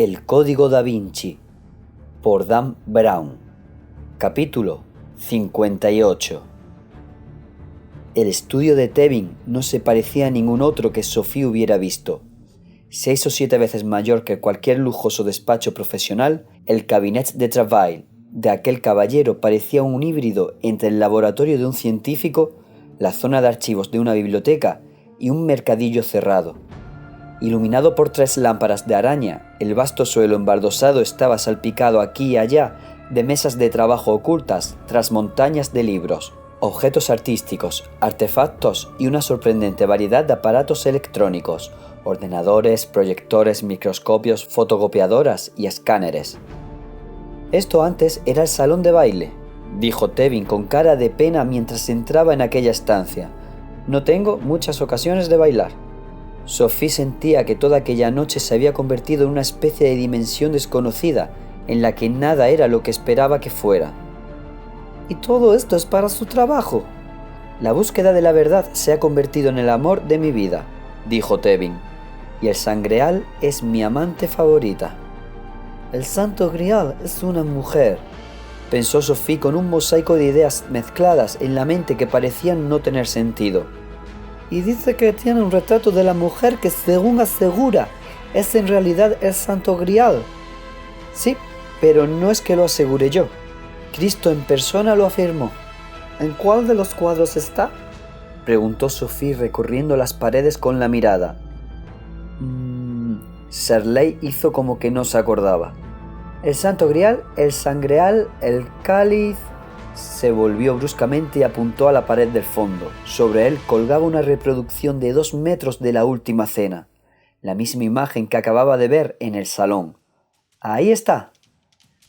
El Código Da Vinci, por Dan Brown. Capítulo 58. El estudio de Tevin no se parecía a ningún otro que Sophie hubiera visto. 6 o 7 veces mayor que cualquier lujoso despacho profesional, el cabinet de travail de aquel caballero parecía un híbrido entre el laboratorio de un científico, la zona de archivos de una biblioteca y un mercadillo cerrado. Iluminado por 3 lámparas de araña, el vasto suelo embaldosado estaba salpicado aquí y allá de mesas de trabajo ocultas tras montañas de libros, objetos artísticos, artefactos y una sorprendente variedad de aparatos electrónicos, ordenadores, proyectores, microscopios, fotocopiadoras y escáneres. Esto antes era el salón de baile, dijo Tevin con cara de pena mientras entraba en aquella estancia. No tengo muchas ocasiones de bailar. Sophie sentía que toda aquella noche se había convertido en una especie de dimensión desconocida en la que nada era lo que esperaba que fuera. Y todo esto es para su trabajo. La búsqueda de la verdad se ha convertido en el amor de mi vida, dijo Tevin, y el Sangreal es mi amante favorita. El Santo Grial es una mujer, pensó Sophie con un mosaico de ideas mezcladas en la mente que parecían no tener sentido. Y dice que tiene un retrato de la mujer que, según asegura, es en realidad el Santo Grial. Sí, pero no es que lo asegure yo. Cristo en persona lo afirmó. ¿En cuál de los cuadros está?, preguntó Sophie recorriendo las paredes con la mirada. Shirley hizo como que no se acordaba. El Santo Grial, el Sangreal, el cáliz... Se volvió bruscamente y apuntó a la pared del fondo. Sobre él colgaba una reproducción de 2 metros de la Última Cena, la misma imagen que acababa de ver en el salón. ¡Ahí está!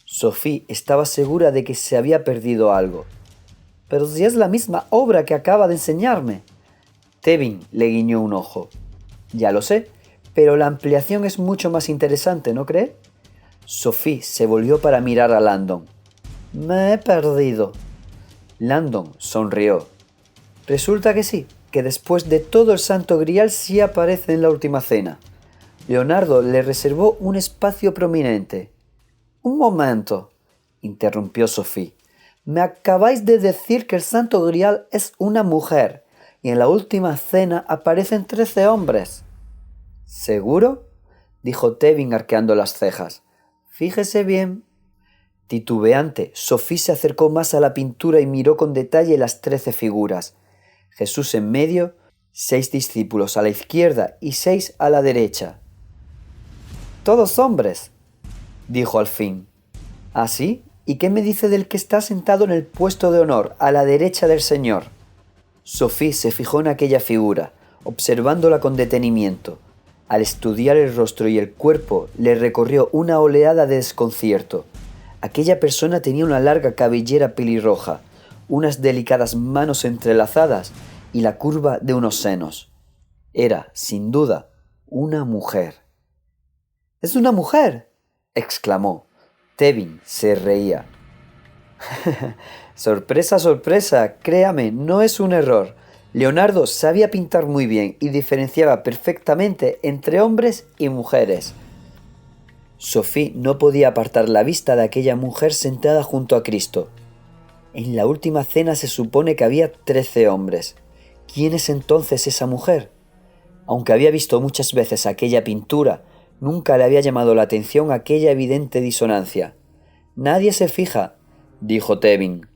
Sophie estaba segura de que se había perdido algo. «Pero si es la misma obra que acaba de enseñarme». Tevin le guiñó un ojo. «Ya lo sé, pero la ampliación es mucho más interesante, ¿no cree?» Sophie se volvió para mirar a Landon. «Me he perdido». Landon sonrió. «Resulta que sí, que después de todo el Santo Grial sí aparece en la Última Cena. Leonardo le reservó un espacio prominente». «Un momento», interrumpió Sophie. «Me acabáis de decir que el Santo Grial es una mujer, y en la Última Cena aparecen 13 hombres». «¿Seguro?», dijo Tevin arqueando las cejas. «Fíjese bien». Titubeante, Sophie se acercó más a la pintura y miró con detalle las 13 figuras. Jesús en medio, 6 discípulos a la izquierda y 6 a la derecha. «Todos hombres», dijo al fin. «¿Ah, sí? ¿Y qué me dice del que está sentado en el puesto de honor, a la derecha del Señor?» Sophie se fijó en aquella figura, observándola con detenimiento. Al estudiar el rostro y el cuerpo, le recorrió una oleada de desconcierto. Aquella persona tenía una larga cabellera pelirroja, unas delicadas manos entrelazadas y la curva de unos senos. Era, sin duda, una mujer. «¿Es una mujer?», exclamó. Tevin se reía. «Sorpresa, sorpresa, créame, no es un error. Leonardo sabía pintar muy bien y diferenciaba perfectamente entre hombres y mujeres». Sophie no podía apartar la vista de aquella mujer sentada junto a Cristo. En la Última Cena se supone que había 13 hombres. ¿Quién es entonces esa mujer? Aunque había visto muchas veces aquella pintura, nunca le había llamado la atención aquella evidente disonancia. «Nadie se fija», dijo Tevin.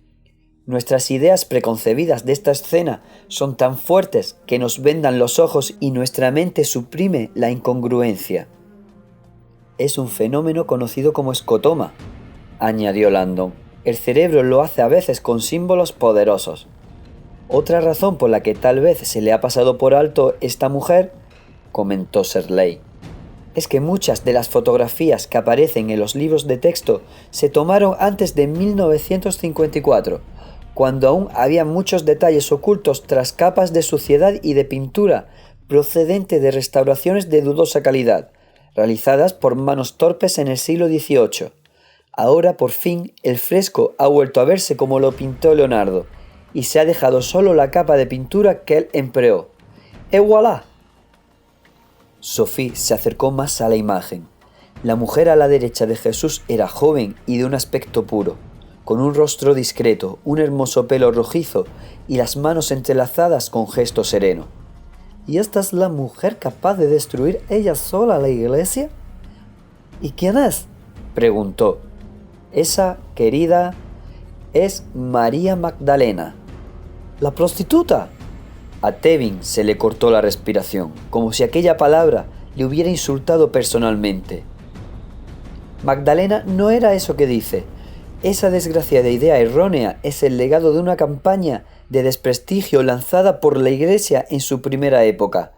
«Nuestras ideas preconcebidas de esta escena son tan fuertes que nos vendan los ojos y nuestra mente suprime la incongruencia». «Es un fenómeno conocido como escotoma», añadió Landon. «El cerebro lo hace a veces con símbolos poderosos». «Otra razón por la que tal vez se le ha pasado por alto esta mujer», comentó Shirley, «es que muchas de las fotografías que aparecen en los libros de texto se tomaron antes de 1954, cuando aún había muchos detalles ocultos tras capas de suciedad y de pintura procedente de restauraciones de dudosa calidad, realizadas por manos torpes en el siglo XVIII. Ahora, por fin, el fresco ha vuelto a verse como lo pintó Leonardo, y se ha dejado solo la capa de pintura que él empleó. ¡Et voilà!». Sophie se acercó más a la imagen. La mujer a la derecha de Jesús era joven y de un aspecto puro, con un rostro discreto, un hermoso pelo rojizo y las manos entrelazadas con gesto sereno. ¿Y esta es la mujer capaz de destruir ella sola la iglesia? ¿Y quién es?, preguntó. Esa, querida, es María Magdalena. ¿La prostituta? A Tevin se le cortó la respiración, como si aquella palabra le hubiera insultado personalmente. Magdalena no era eso que dice. Esa desgraciada idea errónea es el legado de una campaña de desprestigio lanzada por la Iglesia en su primera época.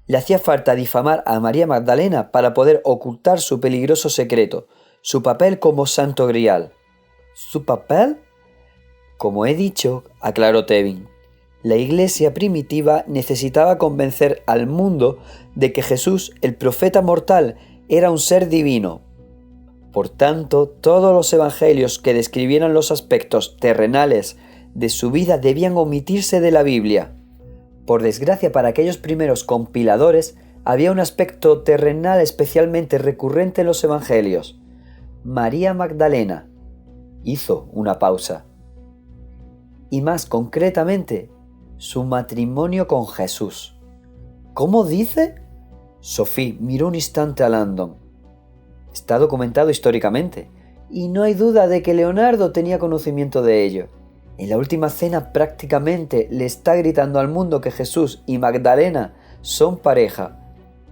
Le hacía falta difamar a María Magdalena para poder ocultar su peligroso secreto, su papel como Santo Grial. ¿Su papel? Como he dicho, aclaró Tevin, la Iglesia primitiva necesitaba convencer al mundo de que Jesús, el profeta mortal, era un ser divino. Por tanto, todos los evangelios que describieran los aspectos terrenales de su vida debían omitirse de la Biblia. Por desgracia para aquellos primeros compiladores, había un aspecto terrenal especialmente recurrente en los evangelios. María Magdalena hizo una pausa. Y más concretamente, su matrimonio con Jesús. ¿Cómo dice? Sophie miró un instante a Landon. Está documentado históricamente, y no hay duda de que Leonardo tenía conocimiento de ello. En la última cena prácticamente le está gritando al mundo que Jesús y Magdalena son pareja.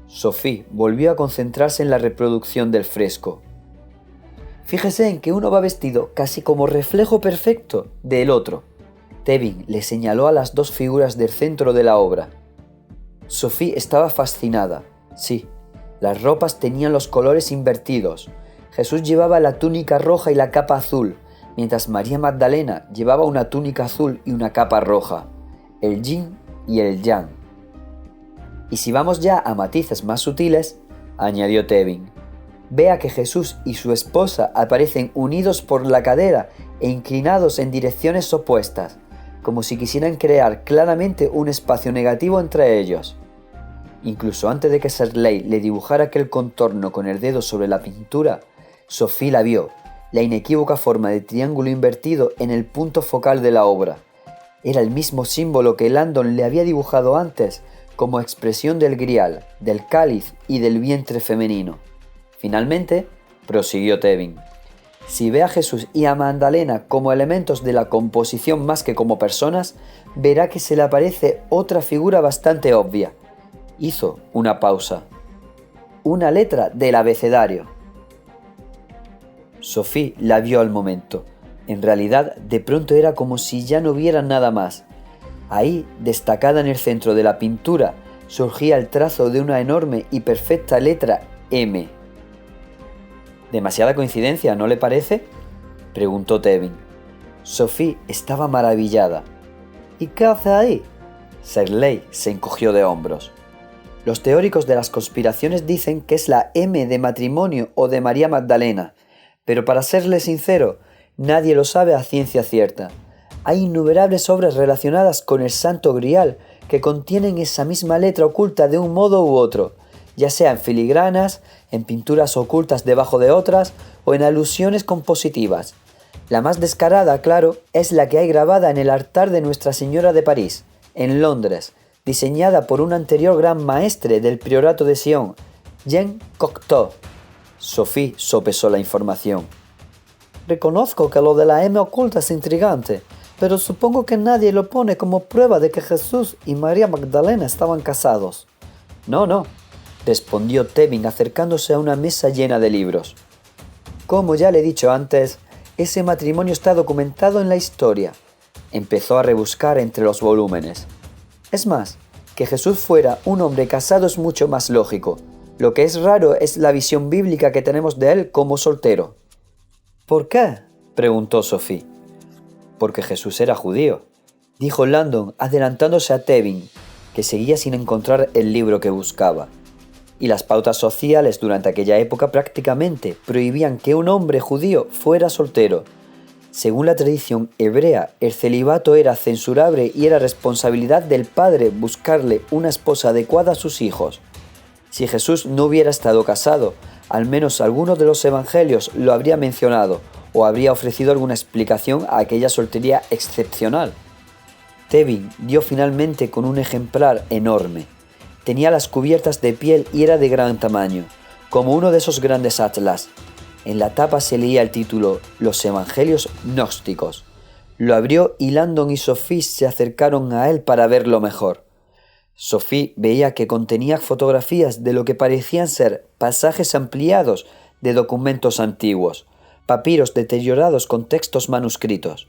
Sophie volvió a concentrarse en la reproducción del fresco. Fíjese en que uno va vestido casi como reflejo perfecto del otro. Tevin le señaló a las dos figuras del centro de la obra. Sophie estaba fascinada. Sí, las ropas tenían los colores invertidos. Jesús llevaba la túnica roja y la capa azul, mientras María Magdalena llevaba una túnica azul y una capa roja, el yin y el yang. Y si vamos ya a matices más sutiles, añadió Tevin, vea que Jesús y su esposa aparecen unidos por la cadera e inclinados en direcciones opuestas, como si quisieran crear claramente un espacio negativo entre ellos. Incluso antes de que Serley le dibujara aquel contorno con el dedo sobre la pintura, Sophie la vio, la inequívoca forma de triángulo invertido en el punto focal de la obra. Era el mismo símbolo que Landon le había dibujado antes como expresión del grial, del cáliz y del vientre femenino. Finalmente, prosiguió Tevin, si ve a Jesús y a Magdalena como elementos de la composición más que como personas, verá que se le aparece otra figura bastante obvia. Hizo una pausa. Una letra del abecedario. Sophie la vio al momento. En realidad, de pronto era como si ya no viera nada más. Ahí, destacada en el centro de la pintura, surgía el trazo de una enorme y perfecta letra M. ¿Demasiada coincidencia, no le parece?, preguntó Tevin. Sophie estaba maravillada. ¿Y qué hace ahí? Serley se encogió de hombros. Los teóricos de las conspiraciones dicen que es la M de matrimonio o de María Magdalena, pero para serle sincero, nadie lo sabe a ciencia cierta. Hay innumerables obras relacionadas con el Santo Grial que contienen esa misma letra oculta de un modo u otro, ya sea en filigranas, en pinturas ocultas debajo de otras o en alusiones compositivas. La más descarada, claro, es la que hay grabada en el altar de Nuestra Señora de París, en Londres, diseñada por un anterior gran maestre del priorato de Sion, Jean Cocteau. Sophie sopesó la información. Reconozco que lo de la M oculta es intrigante, pero supongo que nadie lo pone como prueba de que Jesús y María Magdalena estaban casados. No, respondió Tevin acercándose a una mesa llena de libros. Como ya le he dicho antes, ese matrimonio está documentado en la historia. Empezó a rebuscar entre los volúmenes. Es más, que Jesús fuera un hombre casado es mucho más lógico. Lo que es raro es la visión bíblica que tenemos de él como soltero. ¿Por qué?, preguntó Sophie. Porque Jesús era judío, dijo Landon adelantándose a Tevin, que seguía sin encontrar el libro que buscaba. Y las pautas sociales durante aquella época prácticamente prohibían que un hombre judío fuera soltero. Según la tradición hebrea, el celibato era censurable y era responsabilidad del padre buscarle una esposa adecuada a sus hijos. Si Jesús no hubiera estado casado, Al menos alguno de los evangelios lo habría mencionado o habría ofrecido alguna explicación a aquella soltería excepcional. Tevin dio finalmente con un ejemplar enorme. Tenía las cubiertas de piel y era de gran tamaño, como uno de esos grandes atlas. En la tapa se leía el título Los Evangelios Gnósticos. Lo abrió y Landon y Sophie se acercaron a él para verlo mejor. Sophie veía que contenía fotografías de lo que parecían ser pasajes ampliados de documentos antiguos, papiros deteriorados con textos manuscritos.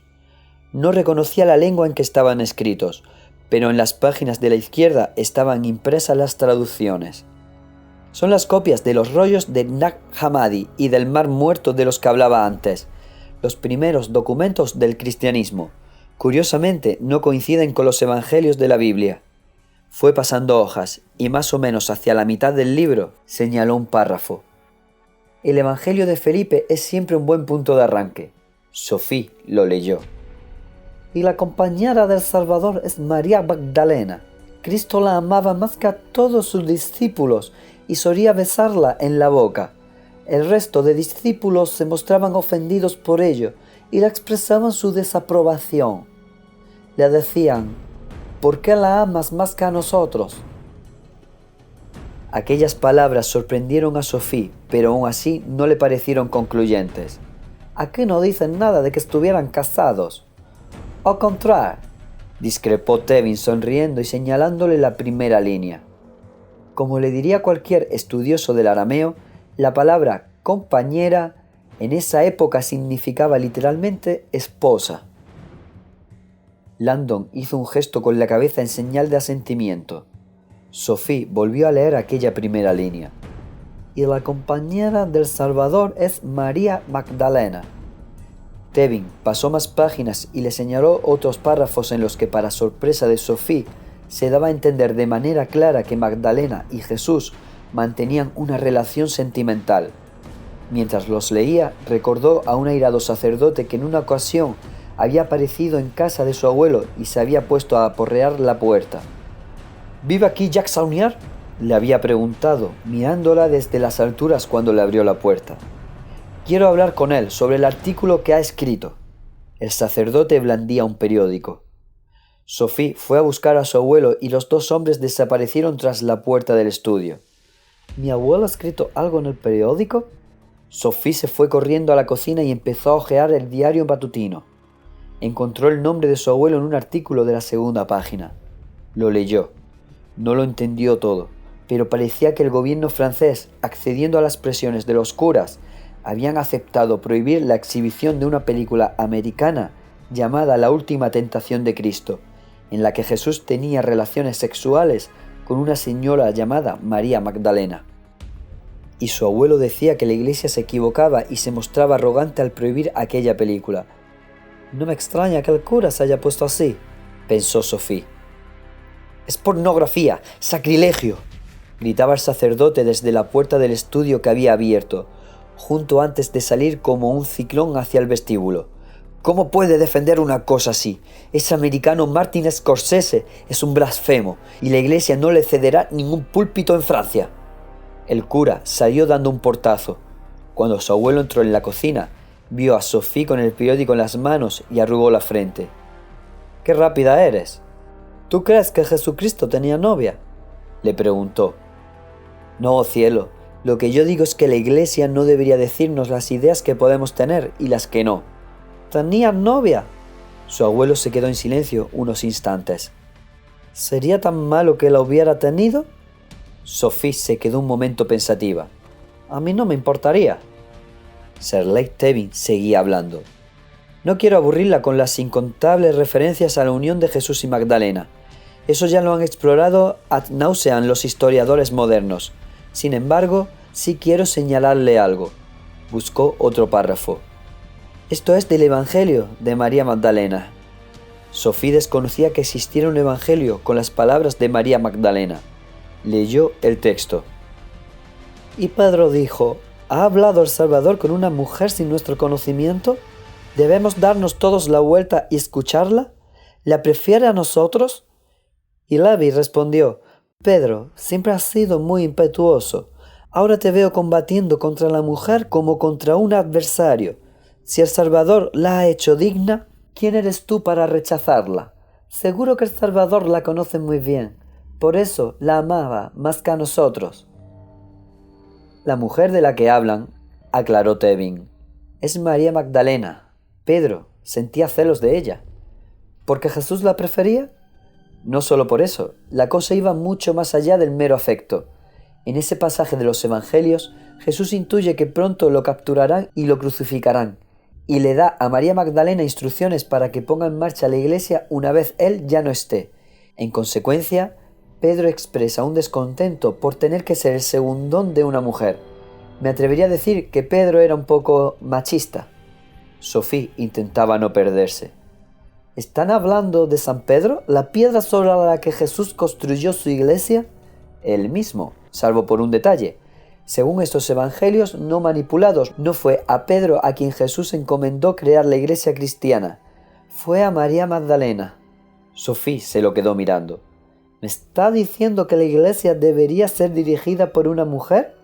No reconocía la lengua en que estaban escritos, pero en las páginas de la izquierda estaban impresas las traducciones. Son las copias de los rollos de Nag Hammadi y del Mar Muerto de los que hablaba antes, los primeros documentos del cristianismo. Curiosamente, no coinciden con los evangelios de la Biblia. Fue pasando hojas y más o menos hacia la mitad del libro señaló un párrafo. El evangelio de Felipe es siempre un buen punto de arranque. Sophie lo leyó. Y la compañera del Salvador es María Magdalena. Cristo la amaba más que a todos sus discípulos y solía besarla en la boca. El resto de discípulos se mostraban ofendidos por ello y le expresaban su desaprobación. Le decían: ¿por qué la amas más que a nosotros? Aquellas palabras sorprendieron a Sophie, pero aún así no le parecieron concluyentes. Aquí no dicen nada de que estuvieran casados. Au contraire, discrepó Tevin sonriendo y señalándole la primera línea. Como le diría cualquier estudioso del arameo, la palabra compañera en esa época significaba literalmente esposa. Landon hizo un gesto con la cabeza en señal de asentimiento. Sophie volvió a leer aquella primera línea. Y la compañera del Salvador es María Magdalena. Tevin pasó más páginas y le señaló otros párrafos en los que, para sorpresa de Sophie, se daba a entender de manera clara que Magdalena y Jesús mantenían una relación sentimental. Mientras los leía, recordó a un airado sacerdote que en una ocasión había aparecido en casa de su abuelo y se había puesto a aporrear la puerta. ¿Vive aquí Jacques Saunier?, le había preguntado, mirándola desde las alturas cuando le abrió la puerta. Quiero hablar con él sobre el artículo que ha escrito. El sacerdote blandía un periódico. Sophie fue a buscar a su abuelo y los dos hombres desaparecieron tras la puerta del estudio. ¿Mi abuelo ha escrito algo en el periódico? Sophie se fue corriendo a la cocina y empezó a hojear el diario matutino. Encontró el nombre de su abuelo en un artículo de la segunda página. Lo leyó. No lo entendió todo, pero parecía que el gobierno francés, accediendo a las presiones de los curas, habían aceptado prohibir la exhibición de una película americana llamada La Última Tentación de Cristo, en la que Jesús tenía relaciones sexuales con una señora llamada María Magdalena. Y su abuelo decía que la iglesia se equivocaba y se mostraba arrogante al prohibir aquella película. No me extraña que el cura se haya puesto así, pensó Sophie. «Es pornografía, sacrilegio», gritaba el sacerdote desde la puerta del estudio que había abierto, justo antes de salir como un ciclón hacia el vestíbulo. ¿Cómo puede defender una cosa así? Ese americano Martin Scorsese es un blasfemo y la iglesia no le cederá ningún púlpito en Francia. El cura salió dando un portazo. Cuando su abuelo entró en la cocina, vio a Sophie con el periódico en las manos y arrugó la frente. «¡Qué rápida eres! ¿Tú crees que Jesucristo tenía novia?», le preguntó. «No, cielo. Lo que yo digo es que la iglesia no debería decirnos las ideas que podemos tener y las que no». «¿Tenía novia?». Su abuelo se quedó en silencio unos instantes. «¿Sería tan malo que la hubiera tenido?». Sophie se quedó un momento pensativa. «A mí no me importaría». Sir Lake Tevin seguía hablando. «No quiero aburrirla con las incontables referencias a la unión de Jesús y Magdalena. Eso ya lo han explorado ad nauseam los historiadores modernos. Sin embargo, sí quiero señalarle algo». Buscó otro párrafo. «Esto es del Evangelio de María Magdalena». Sophie desconocía que existiera un evangelio con las palabras de María Magdalena. Leyó el texto. «Y Pedro dijo: ¿ha hablado el Salvador con una mujer sin nuestro conocimiento? ¿Debemos darnos todos la vuelta y escucharla? ¿La prefiere a nosotros?». Y Levi respondió: «Pedro, siempre has sido muy impetuoso. Ahora te veo combatiendo contra la mujer como contra un adversario. Si el Salvador la ha hecho digna, ¿quién eres tú para rechazarla? Seguro que el Salvador la conoce muy bien. Por eso la amaba más que a nosotros. La mujer de la que hablan, aclaró Tevin, es María Magdalena. Pedro sentía celos de ella. ¿Porque Jesús la prefería? No solo por eso, la cosa iba mucho más allá del mero afecto. En ese pasaje de los Evangelios, Jesús intuye que pronto lo capturarán y lo crucificarán, y le da a María Magdalena instrucciones para que ponga en marcha la iglesia una vez él ya no esté. En consecuencia, Pedro expresa un descontento por tener que ser el segundón de una mujer. Me atrevería a decir que Pedro era un poco machista. Sofía intentaba no perderse. ¿Están hablando de San Pedro, la piedra sobre la que Jesús construyó su iglesia? Él mismo, salvo por un detalle. Según estos evangelios no manipulados, no fue a Pedro a quien Jesús encomendó crear la iglesia cristiana. Fue a María Magdalena. Sofía se lo quedó mirando. ¿Me está diciendo que la iglesia debería ser dirigida por una mujer?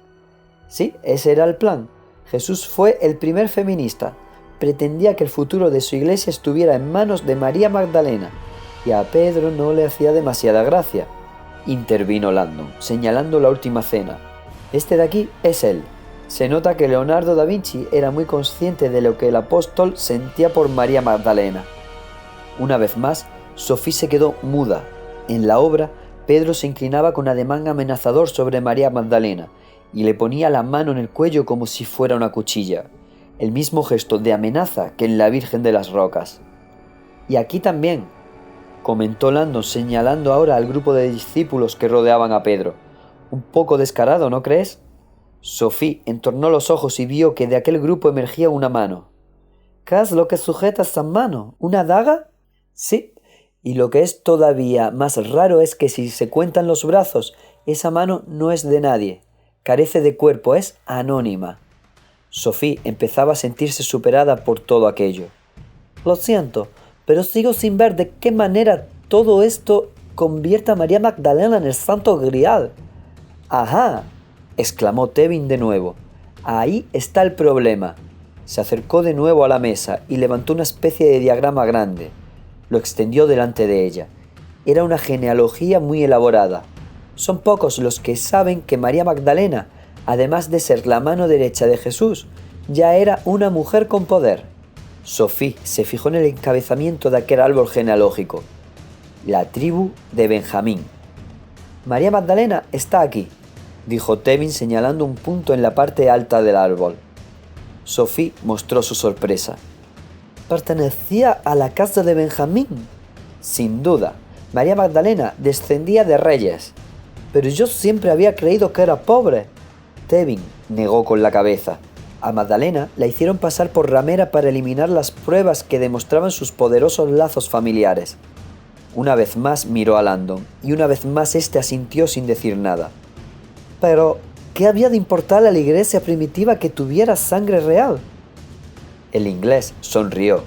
Sí, ese era el plan. Jesús fue el primer feminista. Pretendía que el futuro de su iglesia estuviera en manos de María Magdalena, y a Pedro no le hacía demasiada gracia. Intervino Landon, señalando la última cena. Este de aquí es él. Se nota que Leonardo da Vinci era muy consciente de lo que el apóstol sentía por María Magdalena. Una vez más, Sofía se quedó muda. En la obra, Pedro se inclinaba con ademán amenazador sobre María Magdalena y le ponía la mano en el cuello como si fuera una cuchilla. El mismo gesto de amenaza que en la Virgen de las Rocas. Y aquí también, comentó Landon señalando ahora al grupo de discípulos que rodeaban a Pedro. Un poco descarado, ¿no crees? Sofía entornó los ojos y vio que de aquel grupo emergía una mano. ¿Qué es lo que sujeta esa mano? ¿Una daga? Sí, y lo que es todavía más raro es que si se cuentan los brazos, esa mano no es de nadie. Carece de cuerpo, es anónima. Sofía empezaba a sentirse superada por todo aquello. Lo siento, pero sigo sin ver de qué manera todo esto convierte a María Magdalena en el Santo Grial. ¡Ajá!, exclamó Tevin de nuevo. Ahí está el problema. Se acercó de nuevo a la mesa y levantó una especie de diagrama grande. Lo extendió delante de ella. Era una genealogía muy elaborada. Son pocos los que saben que María Magdalena, además de ser la mano derecha de Jesús, ya era una mujer con poder. Sofía se fijó en el encabezamiento de aquel árbol genealógico. La tribu de Benjamín. María Magdalena está aquí, dijo Tevin señalando un punto en la parte alta del árbol. Sofía mostró su sorpresa. ¿Pertenecía a la casa de Benjamín? Sin duda, María Magdalena descendía de reyes. Pero yo siempre había creído que era pobre. Tevin negó con la cabeza. A Magdalena la hicieron pasar por ramera para eliminar las pruebas que demostraban sus poderosos lazos familiares. Una vez más miró a Landon, y una vez más éste asintió sin decir nada. Pero, ¿qué había de importar a la iglesia primitiva que tuviera sangre real? El inglés sonrió.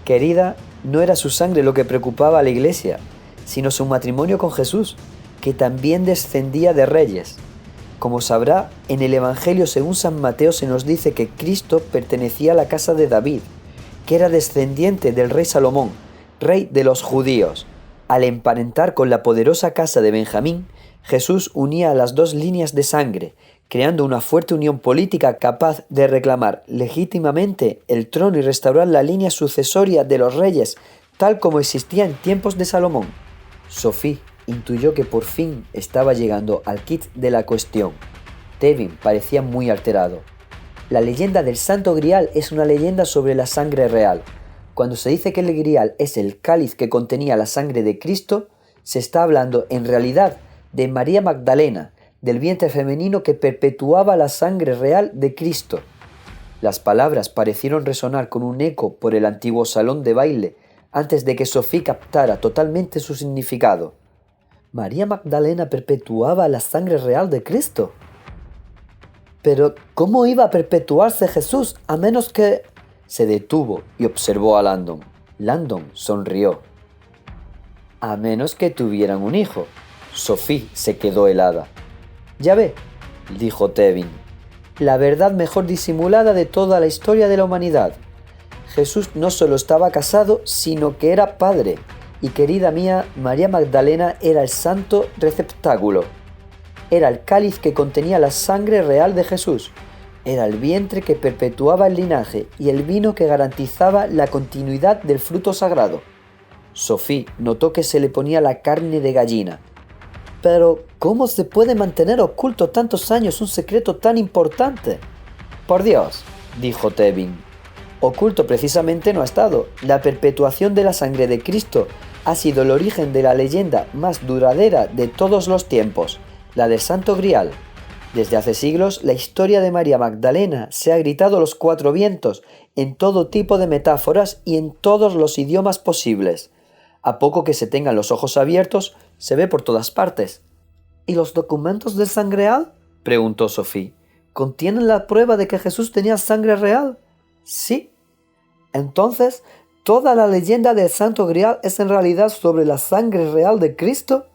Querida, no era su sangre lo que preocupaba a la iglesia, sino su matrimonio con Jesús, que también descendía de reyes. Como sabrá, en el Evangelio según San Mateo se nos dice que Cristo pertenecía a la casa de David, que era descendiente del rey Salomón, rey de los judíos. Al emparentar con la poderosa casa de Benjamín, Jesús unía a las dos líneas de sangre, creando una fuerte unión política capaz de reclamar legítimamente el trono y restaurar la línea sucesoria de los reyes, tal como existía en tiempos de Salomón. Sofía intuyó que por fin estaba llegando al quid de la cuestión. Tevin parecía muy alterado. La leyenda del Santo Grial es una leyenda sobre la sangre real. Cuando se dice que el Grial es el cáliz que contenía la sangre de Cristo, se está hablando en realidad de María Magdalena, del vientre femenino que perpetuaba la sangre real de Cristo. Las palabras parecieron resonar con un eco por el antiguo salón de baile antes de que Sofía captara totalmente su significado. María Magdalena perpetuaba la sangre real de Cristo. Pero, ¿cómo iba a perpetuarse Jesús a menos que...? Se detuvo y observó a Landon. Landon sonrió. A menos que tuvieran un hijo. Sofía se quedó helada. Ya ve, dijo Tevin. La verdad mejor disimulada de toda la historia de la humanidad. Jesús no solo estaba casado, sino que era padre. Y querida mía, María Magdalena era el santo receptáculo. Era el cáliz que contenía la sangre real de Jesús. Era el vientre que perpetuaba el linaje y el vino que garantizaba la continuidad del fruto sagrado. Sophie notó que se le ponía la carne de gallina. Pero, ¿cómo se puede mantener oculto tantos años un secreto tan importante? Por Dios, dijo Tevin. Oculto precisamente no ha estado. La perpetuación de la sangre de Cristo ha sido el origen de la leyenda más duradera de todos los tiempos, la del Santo Grial. Desde hace siglos, la historia de María Magdalena se ha gritado a los cuatro vientos, en todo tipo de metáforas y en todos los idiomas posibles. A poco que se tengan los ojos abiertos, se ve por todas partes. ¿Y los documentos del sangreal?, preguntó Sophie. ¿Contienen la prueba de que Jesús tenía sangre real? Sí. Entonces, ¿toda la leyenda del Santo Grial es en realidad sobre la sangre real de Cristo?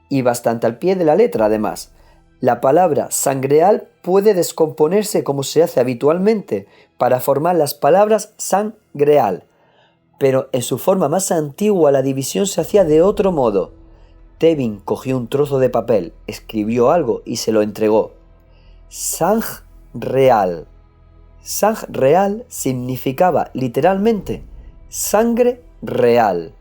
Y bastante al pie de la letra, además. La palabra sangreal puede descomponerse como se hace habitualmente para formar las palabras sangreal. Pero en su forma más antigua la división se hacía de otro modo. Tevin cogió un trozo de papel, escribió algo y se lo entregó. Sang real. Sang real significaba literalmente sangre real.